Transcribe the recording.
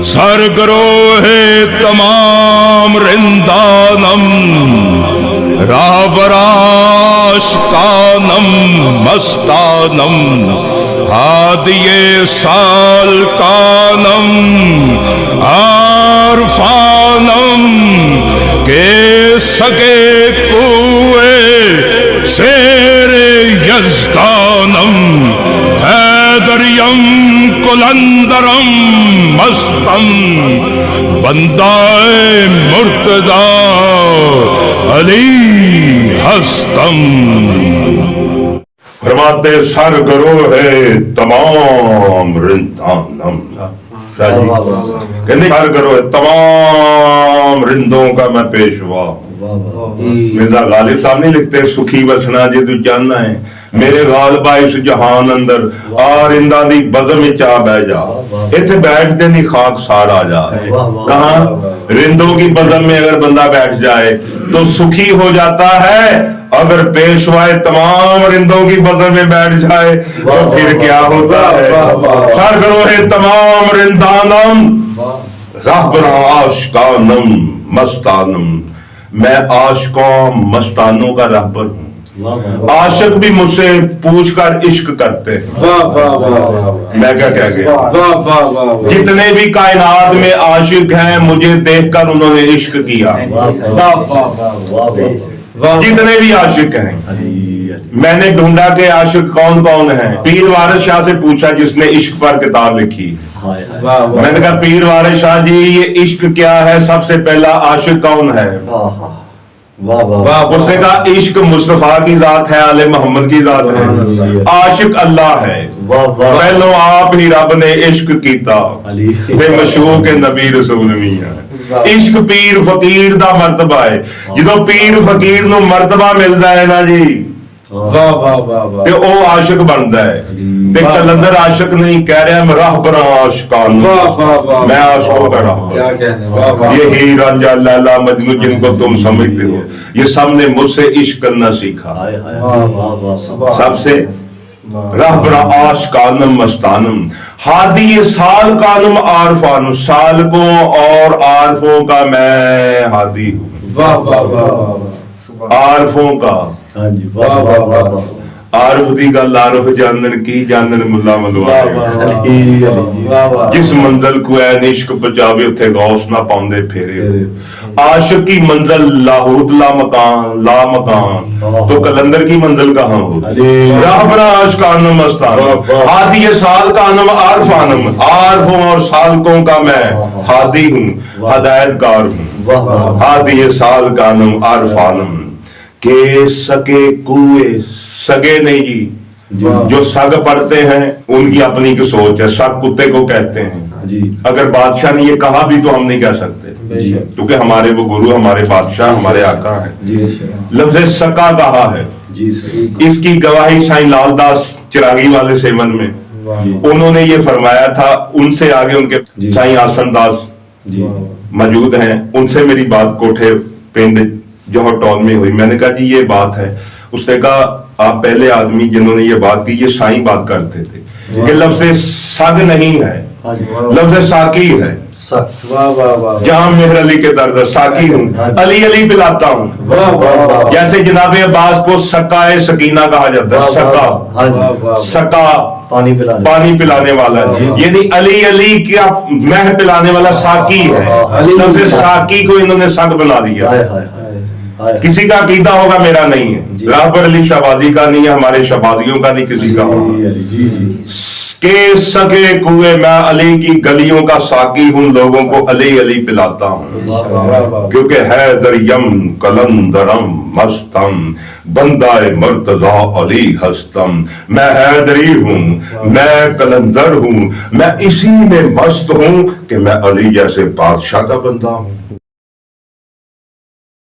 सरगरोह तमाम रिंदानम राबराश कानम मस्तानम हादिये साल कानम आरफानम के सके कुए शेरे यज़दानम हैदरियम कुलंदरम मस्तम बंदाए मुर्तदा अली हस्तम। फरमाते सर करो है तमाम रिंदानम, कहते सर करो है तमाम रिंदों का मैं पेशवा। मिर्जा गालिब साहब नहीं लिखते सुखी बसना जे तू चाहना है मेरे गालबा इस जहान अंदर आ रिंदा दी बज़म विच आ बह जा, इत्थे बैठते नहीं खाक सार आ जा। कहां रिंदों की बज़म में अगर बंदा बैठ जाए तो सुखी हो जाता है, अगर पेशवाए तमाम रिंदों की बज़म में बैठ जाए तो फिर क्या होता है। सर करो है तमाम रिंदानम रहबरा आशिकानम मस्तानम, मैं आशिकों मस्तानों का रहबर हूँ। आशिक भी मुझसे पूछकर इश्क करते हैं। मैं क्या कह गया, जितने भी कायनात में आशिक हैं मुझे देखकर उन्होंने इश्क किया। जितने भी आशिक हैं मैंने ढूंढा के आशिक कौन कौन हैं। पीर वारिस शाह से पूछा जिसने इश्क पर किताब लिखी, मैंने कहा पीर वारिस शाह जी ये इश्क क्या है, सबसे पहला आशिक कौन है। उसने कहा इश्क मुस्तफा की जात है, आले मोहम्मद की जात है, आशिक अल्लाह है। पहलो आप ही रब ने इश्क कीता ते मशूक नबी रसूल मियां। इश्क पीर फकीर दा मर्तबा है, जो पीर फकीर नु मर्तबा मिल जाए ना जी ते ओ आशिक बनता है। ते कलंदर आशिक नहीं कह रहा, मैं राहबर आशिकान, मैं आशिकों का राहबर। ये ही रांझा लैला मजनू जिनको तुम समझते हो, ये सब ने मुझसे इश्क करना सीखा। सबसे राहबर आशिकानम मस्तानम हादी ये साल कानम आरफानम, सालकों और आरफों का मैं हादी हूँ। आरफों का आरफ दी गल आरफ जानन की जानन मुल्ला मलवा। जिस मंजिल को ऐ इश्क पहुंचावे उथे गौस ना पाउंदे फेरे। आशिक की मंजिल लाहूत ला मकान तो कलंदर की मंजिल कहाँ हो। राहबरा आशिकानम मस्तानम हादी साल कानम आरफानम, आरफों और सालकों का मैं हादी हूँ, हदायतकार हूँ। हादी साल कानम आरफानम के सके कुए, सगे नहीं जी, जो सग पढ़ते हैं उनकी अपनी की सोच है। सग कुत्ते को कहते हैं जी। अगर बादशाह ने ये कहा भी तो हम नहीं कह सकते, क्योंकि हमारे वो गुरु, हमारे बादशाह, हमारे आका हैं। लफ्ज़ सका कहा है, इसकी गवाही साईं लालदास चिरागी वाले सेवन में उन्होंने ये फरमाया था। उनसे आगे उनके साईं आसन दास मौजूद हैं, उनसे मेरी बात कोठे पिंड जौहर टाउन में हुई। मैंने कहा जी ये बात है। उसने कहा आप पहले आदमी जिन्होंने ये बात की, ये साईं बात करते थे कि लफ्ज़ सग नहीं है, लफ्ज़ साकी है। जहां मेहर अली के दर्द साकी हूँ, अली अली पिलाता हूँ। जैसे जनाबे अब्बास को सकाए सकीना कहा जाता है, सका पानी पिलाने वाला, यानी अली अली क्या मह पिलाने वाला साकी है। लफ्ज़ साकी को इन्होंने सग बना दिया। किसी का अकीदा होगा, मेरा नहीं है। राहबर अली शहबाजी का नहीं है, हमारे शहबाजियों का नहीं किसी का होगा। के सके कुए मैं अली की गलियों का साकी हूँ, लोगों को अली अली पिलाता हूँ। क्योंकि हैदर यम कलंदरम मस्तम बंदाए मुर्तजा अली हस्तम, मैं हैदरी हूँ, मैं कलंदर हूँ, मैं इसी में मस्त हूँ कि मैं अली जैसे बादशाह का बंदा हूँ।